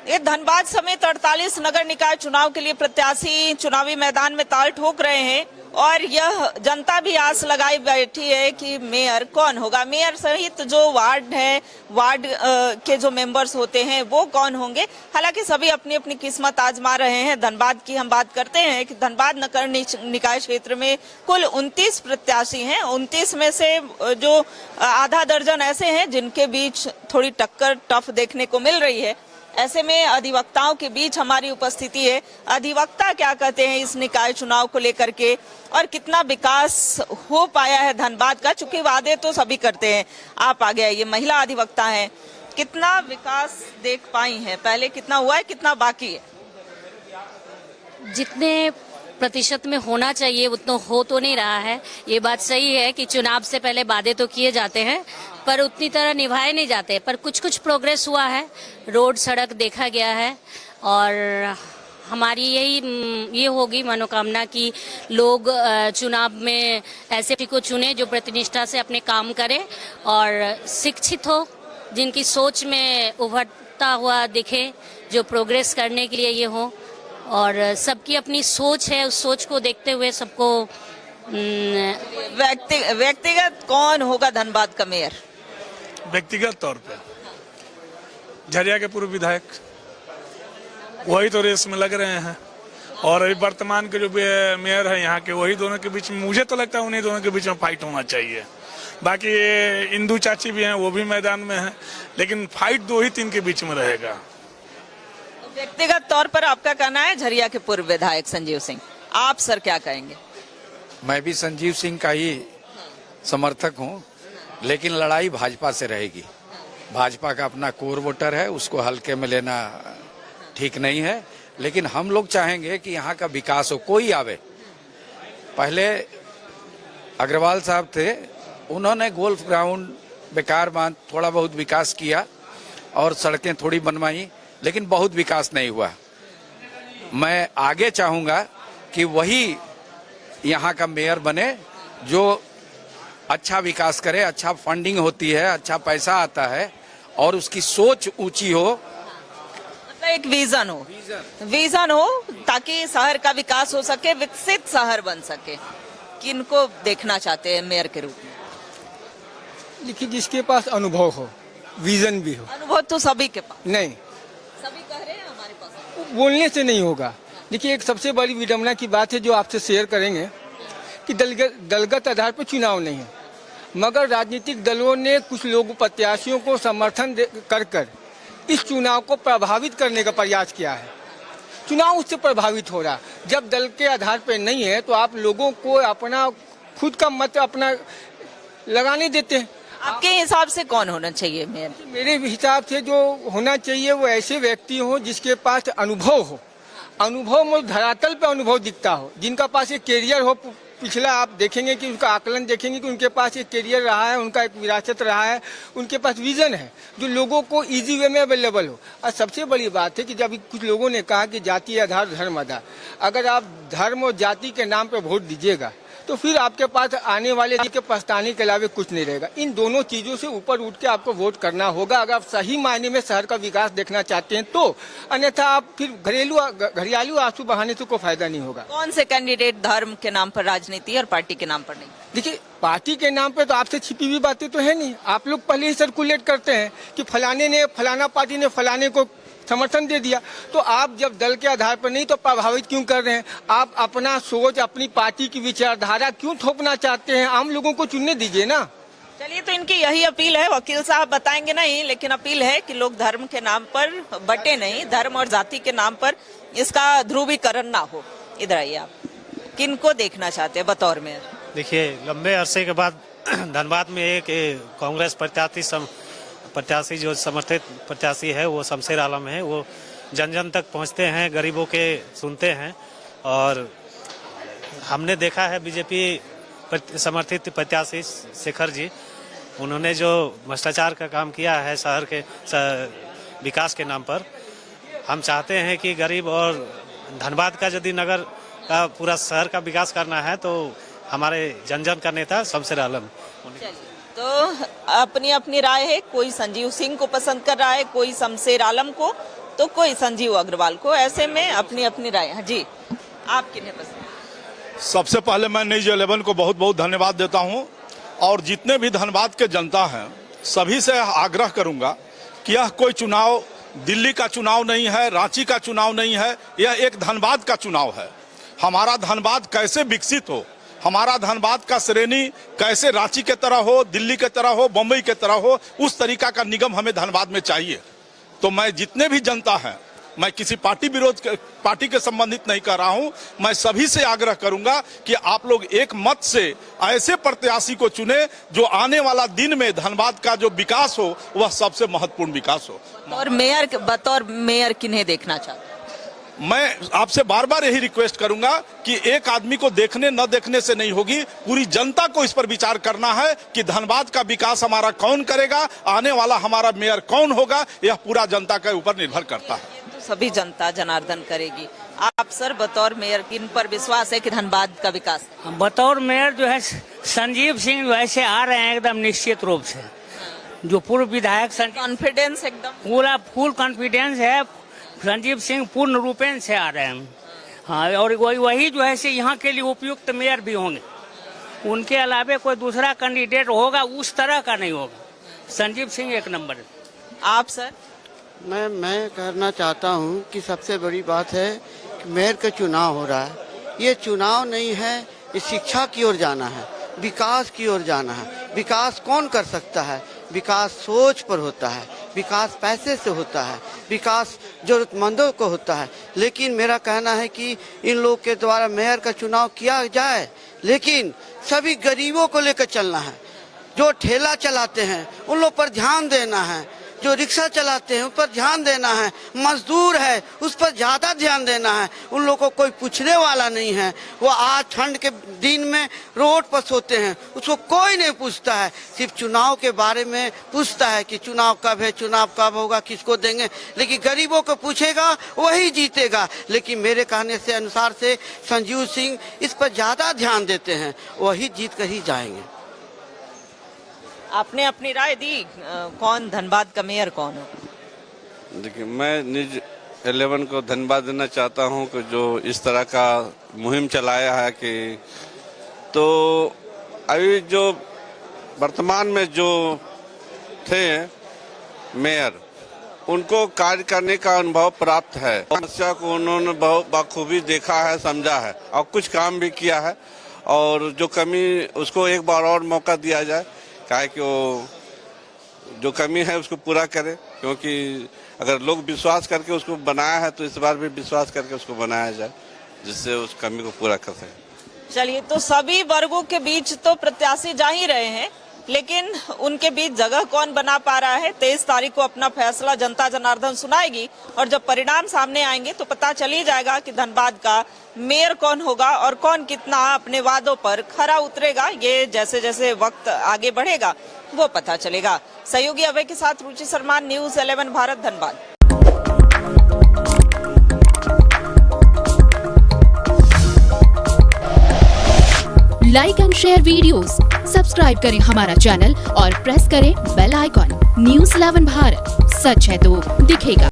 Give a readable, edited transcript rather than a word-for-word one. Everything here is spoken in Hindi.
ये धनबाद समेत 48 नगर निकाय चुनाव के लिए प्रत्याशी चुनावी मैदान में ताल ठोक रहे हैं और यह जनता भी आस लगाई बैठी है कि मेयर कौन होगा। मेयर सहित जो वार्ड है, वार्ड के जो मेंबर्स होते हैं वो कौन होंगे। हालांकि सभी अपनी अपनी किस्मत आजमा रहे हैं। धनबाद की हम बात करते हैं कि धनबाद नगर निकाय क्षेत्र में कुल 29 प्रत्याशी हैं। 29 में से जो आधा दर्जन ऐसे हैं जिनके बीच थोड़ी टक्कर टफ देखने को मिल रही है। ऐसे में अधिवक्ताओं के बीच हमारी उपस्थिति है। अधिवक्ता क्या कहते हैं इस निकाय चुनाव को लेकर के और कितना विकास हो पाया है धनबाद का, चूंकि वादे तो सभी करते हैं। आप आगे आइए, महिला अधिवक्ता हैं, कितना विकास देख पाई हैं, पहले कितना हुआ है, कितना बाकी है? जितने प्रतिशत में होना चाहिए उतना हो तो नहीं रहा है। ये बात सही है कि चुनाव से पहले वादे तो किए जाते हैं पर उतनी तरह निभाए नहीं जाते, पर कुछ कुछ प्रोग्रेस हुआ है। रोड सड़क देखा गया है और हमारी यही ये होगी मनोकामना कि लोग चुनाव में ऐसे को चुने जो प्रतिनिष्ठा से अपने काम करें और शिक्षित हो, जिनकी सोच में उभरता हुआ दिखे, जो प्रोग्रेस करने के लिए ये हो। और सबकी अपनी सोच है, उस सोच को देखते हुए सबको व्यक्तिगत कौन होगा धनबाद का मेयर? व्यक्तिगत तौर पे झरिया के पूर्व विधायक वही तो रेस में लग रहे हैं और अभी वर्तमान के जो मेयर है यहाँ के, वही दोनों के बीच में मुझे तो लगता है उन्हीं दोनों के बीच में फाइट होना चाहिए। बाकी ये इंदू चाची भी हैं, वो भी मैदान में हैं, लेकिन फाइट दो ही तीन के बीच में रहेगा। व्यक्तिगत तौर पर आपका कहना है झरिया के पूर्व विधायक संजीव सिंह, आप सर क्या कहेंगे? मैं भी संजीव सिंह का ही समर्थक हूं, लेकिन लड़ाई भाजपा से रहेगी। भाजपा का अपना कोर वोटर है, उसको हल्के में लेना ठीक नहीं है, लेकिन हम लोग चाहेंगे कि यहाँ का विकास हो, कोई आवे। पहले अग्रवाल साहब थे, उन्होंने गोल्फ ग्राउंड, बेकार बांध, थोड़ा बहुत विकास किया और सड़कें थोड़ी बनवाई, लेकिन बहुत विकास नहीं हुआ। मैं आगे चाहूंगा कि वही यहाँ का मेयर बने जो अच्छा विकास करे, अच्छा फंडिंग होती है, अच्छा पैसा आता है और उसकी सोच ऊंची हो, मतलब एक विजन हो ताकि शहर का विकास हो सके, विकसित शहर बन सके। किनको देखना चाहते हैं मेयर के रूप में? देखिए, जिसके पास अनुभव हो, विजन भी हो। अनुभव तो सभी के पास नहीं, सभी कह रहे हैं हमारे पास। बोलने से नहीं होगा। देखिए, एक सबसे बड़ी विडम्बना की बात है जो आपसे शेयर करेंगे कि दलगत आधार पर चुनाव नहीं है, मगर राजनीतिक दलों ने कुछ लोग प्रत्याशियों को समर्थन कर इस चुनाव को प्रभावित करने का प्रयास किया है। चुनाव उससे प्रभावित हो रहा। जब दल के आधार पर नहीं है तो आप लोगों को अपना खुद का मत अपना लगाने देते हैं। आपके हिसाब से कौन होना चाहिए मेयर? मेरे हिसाब से जो होना चाहिए वो ऐसे व्यक्ति हो जिसके पास अनुभव हो, अनुभव में धरातल पे अनुभव दिखता हो, जिनका पास एक कैरियर हो। पिछला आप देखेंगे कि उनका आकलन देखेंगे कि उनके पास एक कैरियर रहा है, उनका एक विरासत रहा है, उनके पास विजन है जो लोगों को इजी वे में अवेलेबल हो। और सबसे बड़ी बात है कि जब कुछ लोगों ने कहा कि जाति आधार धर्म आधार, अगर आप धर्म और जाति के नाम पर वोट दीजिएगा तो फिर आपके पास आने वाले के पछताने के अलावा कुछ नहीं रहेगा। इन दोनों चीजों से ऊपर उठ के आपको वोट करना होगा अगर आप सही मायने में शहर का विकास देखना चाहते हैं तो, अन्यथा आप फिर घरेलू आंसू बहाने से कोई फायदा नहीं होगा। कौन से कैंडिडेट धर्म के नाम पर राजनीति और पार्टी के नाम पर नहीं? देखिए, पार्टी के नाम पे तो आपसे छिपी हुई बातें तो है नहीं। आप लोग पहले ही सर्कुलेट करते हैं कि फलाना पार्टी ने फलाने को समर्थन दे दिया, तो आप जब दल के आधार पर नहीं तो प्रभावित क्यों कर रहे हैं? आप अपना सोच, अपनी पार्टी की विचारधारा क्यों थोपना चाहते हैं? आम लोगों को चुनने दीजिए ना। चलिए, तो इनकी यही अपील है, वकील साहब बताएंगे नहीं, लेकिन अपील है कि लोग धर्म के नाम पर बटे नहीं, धर्म और जाति के नाम पर इसका ध्रुवीकरण ना हो। इधर आइए, आप किनको देखना चाहते हैं बतौर मेयर? देखिए, लंबे अरसे के बाद धनबाद में एक कांग्रेस प्रत्याशी जो समर्थित प्रत्याशी है वो शमशेर आलम है। वो जन जन तक पहुंचते हैं, गरीबों के सुनते हैं और हमने देखा है बीजेपी समर्थित प्रत्याशी शेखर जी, उन्होंने जो भ्रष्टाचार का काम किया है शहर के विकास के नाम पर। हम चाहते हैं कि गरीब और धनबाद का यदि नगर का पूरा शहर का विकास करना है तो हमारे जन जन का नेता शमशेर आलम। तो अपनी अपनी राय है, कोई संजीव सिंह को पसंद कर रहा है, कोई शमशेर आलम को, तो कोई संजीव अग्रवाल को। ऐसे में अपनी अपनी राय है। जी, आप किन्हें पसंद? सबसे पहले मैं न्यूज 11 को बहुत बहुत धन्यवाद देता हूं और जितने भी धनबाद के जनता हैं सभी से आग्रह करूंगा कि यह कोई चुनाव दिल्ली का चुनाव नहीं है, रांची का चुनाव नहीं है, यह एक धनबाद का चुनाव है। हमारा धनबाद कैसे विकसित हो, हमारा धनबाद का श्रेणी कैसे रांची के तरह हो, दिल्ली के तरह हो, बम्बई के तरह हो, उस तरीका का निगम हमें धनबाद में चाहिए। तो मैं जितने भी जनता हैं, मैं किसी पार्टी के संबंधित नहीं कर रहा हूं, मैं सभी से आग्रह करूंगा कि आप लोग एक मत से ऐसे प्रत्याशी को चुने जो आने वाला दिन में धनबाद का जो विकास हो वह सबसे महत्वपूर्ण विकास हो। और बतौर मेयर किन्हें देखना चाहते हैं? मैं आपसे बार बार यही रिक्वेस्ट करूंगा कि एक आदमी को देखने न देखने से नहीं होगी, पूरी जनता को इस पर विचार करना है कि धनबाद का विकास हमारा कौन करेगा, आने वाला हमारा मेयर कौन होगा, यह पूरा जनता के ऊपर निर्भर करता है। सभी जनता जनार्दन करेगी। आप सर बतौर मेयर किन पर विश्वास है कि धनबाद का विकास? बतौर मेयर जो है संजीव सिंह वैसे आ रहे हैं एकदम निश्चित रूप से, जो पूर्व विधायक कॉन्फिडेंस एकदम पूरा फुल कॉन्फिडेंस है, संजीव सिंह पूर्ण रूपेण से आ रहे हैं। हाँ, और वही जो है से यहाँ के लिए उपयुक्त मेयर भी होंगे, उनके अलावे कोई दूसरा कैंडिडेट होगा उस तरह का नहीं होगा। संजीव सिंह एक नंबर है। आप सर? मैं कहना चाहता हूँ कि सबसे बड़ी बात है कि मेयर का चुनाव हो रहा है। ये चुनाव नहीं है, ये शिक्षा की ओर जाना है, विकास की ओर जाना है। विकास कौन कर सकता है? विकास सोच पर होता है, विकास पैसे से होता है, विकास जरूरतमंदों को होता है। लेकिन मेरा कहना है कि इन लोग के द्वारा मेयर का चुनाव किया जाए, लेकिन सभी गरीबों को लेकर चलना है। जो ठेला चलाते हैं उन लोग पर ध्यान देना है, जो रिक्शा चलाते हैं उस पर ध्यान देना है, मजदूर है उस पर ज्यादा ध्यान देना है। उन लोगों को कोई पूछने वाला नहीं है। वो आज ठंड के दिन में रोड पर सोते हैं, उसको कोई नहीं पूछता है, सिर्फ चुनाव के बारे में पूछता है कि चुनाव कब है, चुनाव कब होगा, किसको देंगे। लेकिन गरीबों को पूछेगा वही जीतेगा। लेकिन मेरे कहने से अनुसार से संजीव सिंह इस पर ज्यादा ध्यान देते हैं, वही जीत कर ही जाएंगे। आपने अपनी राय दी, कौन धनबाद का मेयर कौन हो? देखिए, मैं न्यूज 11 को धन्यवाद देना चाहता हूं कि जो इस तरह का मुहिम चलाया है कि तो अभी जो वर्तमान में जो थे मेयर, उनको कार्य करने का अनुभव प्राप्त है। समस्या को उन्होंने बहुत बखूबी देखा है, समझा है और कुछ काम भी किया है। और जो कमी उसको एक बार और मौका दिया जाए, काहे कि वो जो कमी है उसको पूरा करे, क्योंकि अगर लोग विश्वास करके उसको बनाया है तो इस बार भी विश्वास करके उसको बनाया जाए, जिससे उस कमी को पूरा कर सके। चलिए, तो सभी वर्गों के बीच तो प्रत्याशी जा ही रहे हैं, लेकिन उनके बीच जगह कौन बना पा रहा है, 23 तारीख को अपना फैसला जनता जनार्दन सुनाएगी। और जब परिणाम सामने आएंगे तो पता चल ही जाएगा कि धनबाद का मेयर कौन होगा और कौन कितना अपने वादों पर खरा उतरेगा। ये जैसे जैसे वक्त आगे बढ़ेगा वो पता चलेगा। सहयोगी अभय के साथ Ruchi Sharma, news 11 Bharat, Dhanbad. Like and share videos, subscribe करें हमारा चैनल और प्रेस करें बेल आइकॉन। न्यूज 11 भारत, सच है तो दिखेगा।